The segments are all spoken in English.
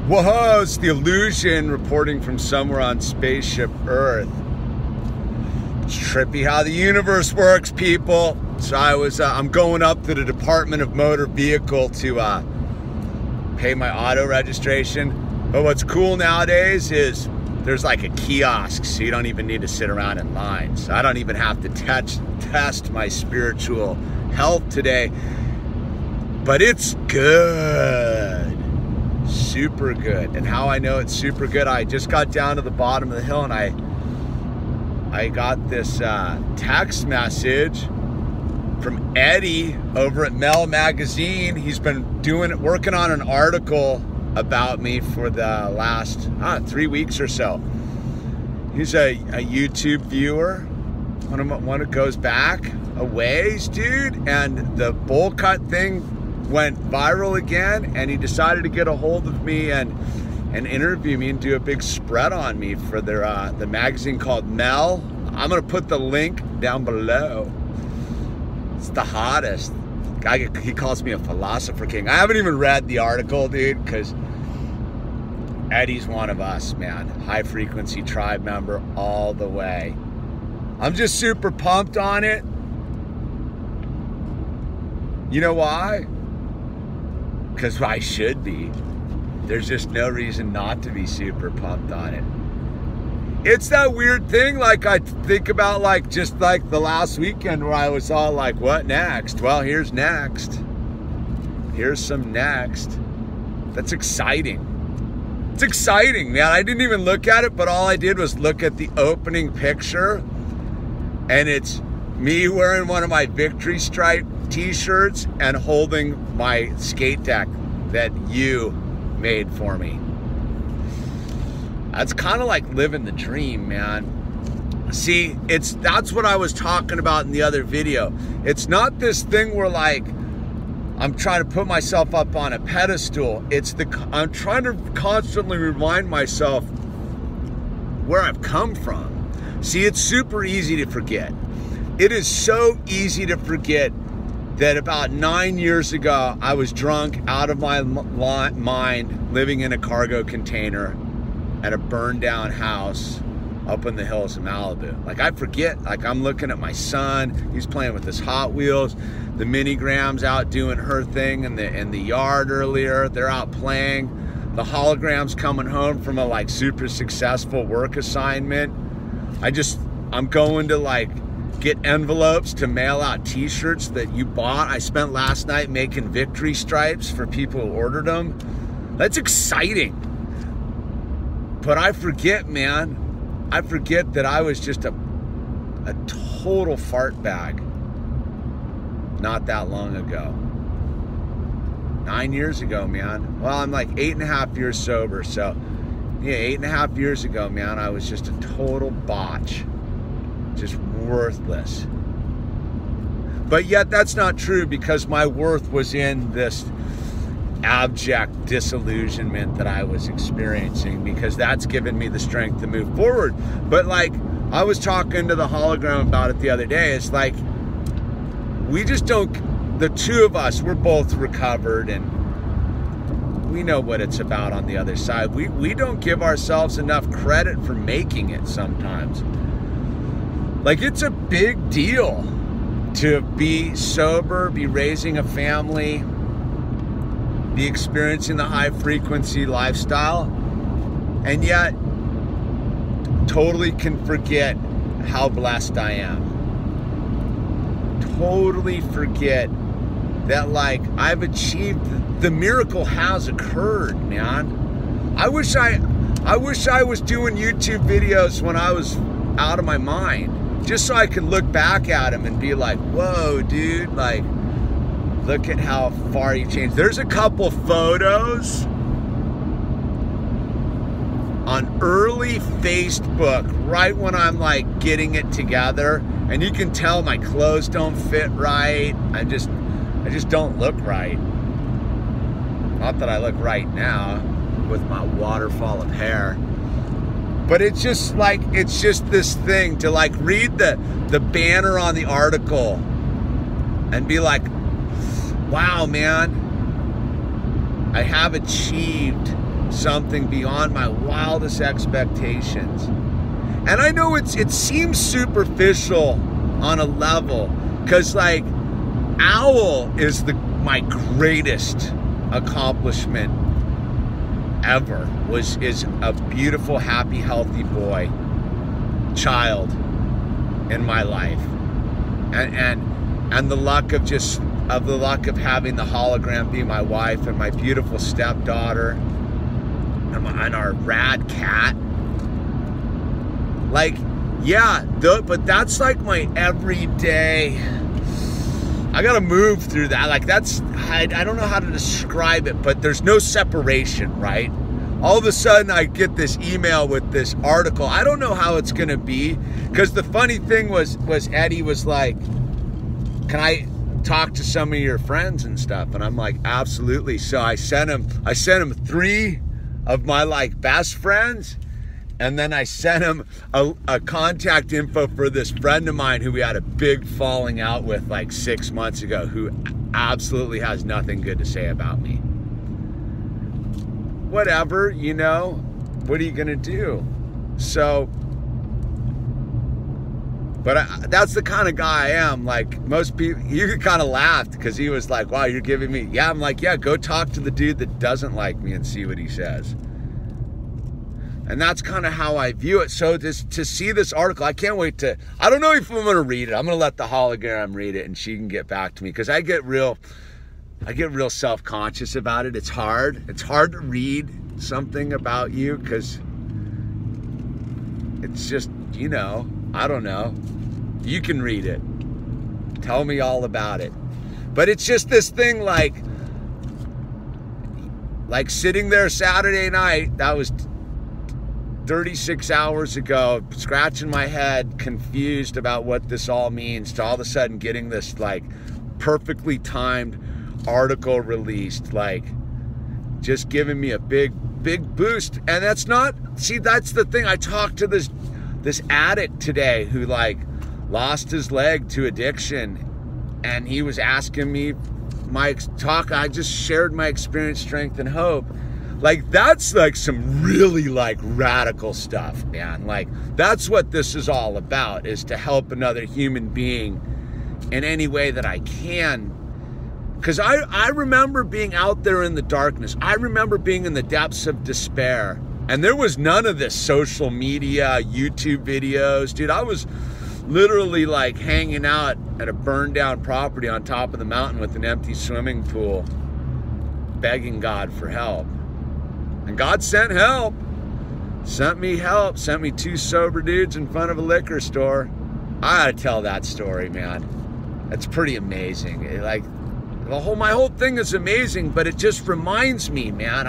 Whoa, it's the Illusion reporting from somewhere on spaceship Earth. It's trippy how the universe works, people. So I'm going up to the Department of Motor Vehicle to pay my auto registration. But what's cool nowadays is there's like a kiosk, so you don't even need to sit around in line. So I don't even have to test my spiritual health today. But it's good. Super good. And how I know it's super good, I just got down to the bottom of the hill and I got this text message from Eddie over at Mel Magazine. He's been working on an article about me for the last 3 weeks or so. He's a YouTube viewer. One that goes back a ways, dude. And the bowl cut thing went viral again, and he decided to get a hold of me and interview me and do a big spread on me for their the magazine called Mel. I'm gonna put the link down below. It's the hottest. He calls me a philosopher king. I haven't even read the article, dude, because Eddie's one of us, man. High frequency tribe member all the way. I'm just super pumped on it. You know why? Because I should be. There's just no reason not to be super pumped on it. It's that weird thing, like I think about, like just like the last weekend where I was all like, what next? Well, here's next. Here's some next. That's exciting. It's exciting, man. I didn't even look at it, but all I did was look at the opening picture, and it's me wearing one of my Victory Stripe t-shirts and holding my skate deck that you made for me. That's kind of like living the dream, man. See, that's what I was talking about in the other video. It's not this thing where like I'm trying to put myself up on a pedestal. I'm trying to constantly remind myself where I've come from. See, it's super easy to forget. It is so easy to forget that about 9 years ago, I was drunk out of my mind, living in a cargo container at a burned down house up in the hills of Malibu. Like I forget, like I'm looking at my son, he's playing with his Hot Wheels, the Minigram's out doing her thing in the yard earlier, they're out playing, the hologram's coming home from a like super successful work assignment. I'm going to like get envelopes to mail out t-shirts that you bought. I spent last night making Victory Stripes for people who ordered them. That's exciting. But I forget, man. I forget that I was just a total fart bag not that long ago. 9 years ago, man. Well, I'm like 8.5 years sober, so yeah, 8.5 years ago, man, I was just a total botch. Just worthless. But yet that's not true, because my worth was in this abject disillusionment that I was experiencing, because that's given me the strength to move forward. But like I was talking to the hologram about it the other day, it's like we just don't, the two of us, we're both recovered and we know what it's about on the other side. We don't give ourselves enough credit for making it sometimes. Like it's a big deal to be sober, be raising a family, be experiencing the high frequency lifestyle, and yet totally can forget how blessed I am. Totally forget that like I've achieved, the miracle has occurred, man. I wish I was doing YouTube videos when I was out of my mind, just so I could look back at him and be like, whoa, dude, like, look at how far you changed. There's a couple photos on early Facebook, right when I'm like getting it together, and you can tell my clothes don't fit right. I just don't look right. Not that I look right now with my waterfall of hair. But it's just like, it's just this thing to like read the banner on the article and be like, wow, man, I have achieved something beyond my wildest expectations. And I know it seems superficial on a level, because like Owl is my greatest accomplishment ever, is a beautiful, happy, healthy boy, child in my life, and the luck of having the hologram be my wife, and my beautiful stepdaughter, and our rad cat. Like, yeah, but that's like my everyday. I gotta move through that. Like, that's, I don't know how to describe it, but there's no separation, right? All of a sudden I get this email with this article. I don't know how it's gonna be, because the funny thing was Eddie was like, can I talk to some of your friends and stuff? And I'm like, absolutely. So I sent him 3 of my like best friends, and then I sent him a contact info for this friend of mine who we had a big falling out with like 6 months ago, who absolutely has nothing good to say about me. Whatever, you know, what are you gonna do? So, but that's the kind of guy I am. Like, most people, you kind of laughed because he was like, wow, you're giving me, yeah, I'm like, yeah, go talk to the dude that doesn't like me and see what he says. And that's kind of how I view it. So to see this article, I can't wait to, I don't know if I'm gonna read it. I'm gonna let the hologram read it and she can get back to me, because I get real self-conscious about it. It's hard to read something about you, because it's just, you know, I don't know. You can read it. Tell me all about it. But it's just this thing, like sitting there Saturday night, that was 36 hours ago, scratching my head, confused about what this all means, to all of a sudden getting this like perfectly timed article released, like just giving me a big boost. And that's not, see, that's the thing. I talked to this addict today who like lost his leg to addiction, and he was asking me I just shared my experience, strength, and hope. Like, that's like some really like radical stuff, man. Like, that's what this is all about, is to help another human being in any way that I can. Because I remember being out there in the darkness. I remember being in the depths of despair. And there was none of this social media, YouTube videos. Dude, I was literally like hanging out at a burned down property on top of the mountain with an empty swimming pool, begging God for help. And God sent help. Sent me help. Sent me 2 sober dudes in front of a liquor store. I gotta tell that story, man. That's pretty amazing. Like, my whole thing is amazing, but it just reminds me, man.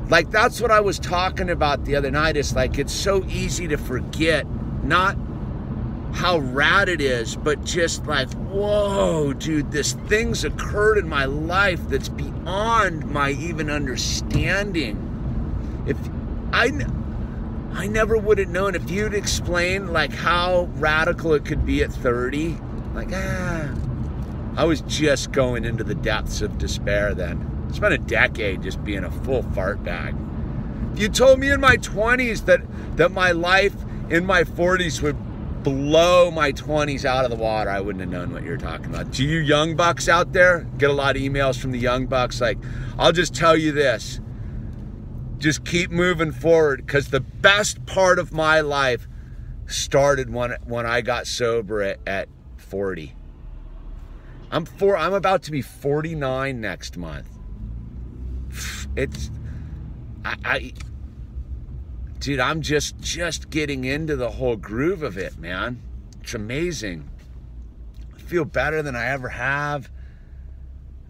Like, that's what I was talking about the other night. It's like, it's so easy to forget, not how rad it is, but just like, whoa, dude, this thing's occurred in my life that's beyond my even understanding. If I never would have known, if you'd explained like how radical it could be at 30, like, I was just going into the depths of despair then. I spent a decade just being a full fart bag. If you told me in my 20s that my life in my 40s would blow my 20s out of the water, I wouldn't have known what you're talking about. To you young bucks out there, get a lot of emails from the young bucks. Like, I'll just tell you this. Just keep moving forward, because the best part of my life started when I got sober at 40. I'm about to be 49 next month. Dude, I'm just getting into the whole groove of it, man. It's amazing. I feel better than I ever have.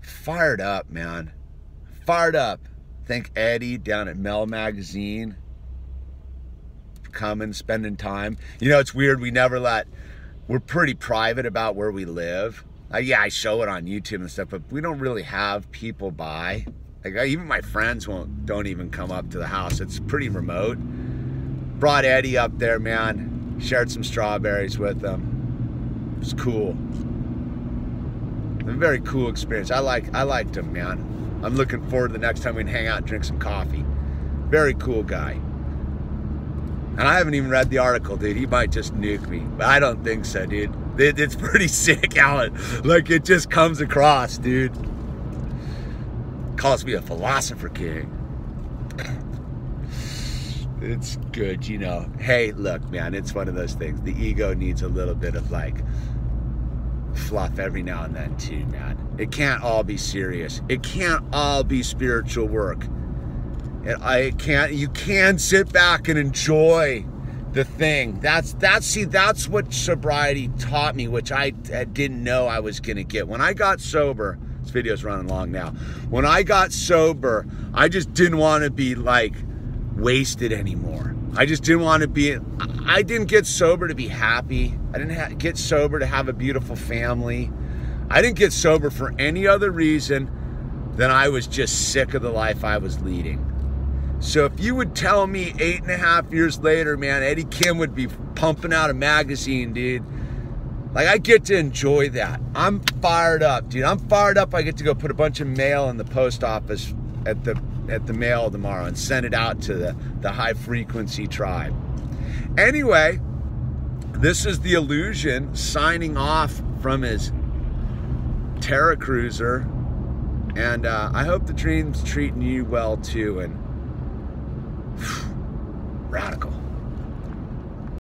Fired up, man. Fired up. Thank Eddie down at Mel Magazine for coming, spending time. You know, it's weird. We're pretty private about where we live. Yeah, I show it on YouTube and stuff, but we don't really have people by. Like, even my friends don't even come up to the house. It's pretty remote. Brought Eddie up there, man. Shared some strawberries with him. It was cool. A very cool experience. I liked him, man. I'm looking forward to the next time we can hang out and drink some coffee. Very cool guy. And I haven't even read the article, dude. He might just nuke me, but I don't think so, dude. It's pretty sick how it, like, it just comes across, dude. Calls me a philosopher king. It's good, you know. Hey, look, man, it's one of those things. The ego needs a little bit of, like, fluff every now and then too, man. It can't all be serious. It can't all be spiritual work. You can sit back and enjoy the thing. That's what sobriety taught me, which I didn't know I was gonna get. When I got sober, this video's running long now. When I got sober, I just didn't want to be like wasted anymore. I just didn't want to be, I didn't get sober to be happy. I didn't get sober to have a beautiful family. I didn't get sober for any other reason than I was just sick of the life I was leading. So if you would tell me 8.5 years later, man, Eddie Kim would be pumping out a magazine, dude. Like, I get to enjoy that. I'm fired up, dude. I'm fired up. I get to go put a bunch of mail in the post office at the mail tomorrow and send it out to the high frequency tribe. Anyway, this is the Illusion signing off from his Terra Cruiser. And I hope the dream's treating you well too. And radical.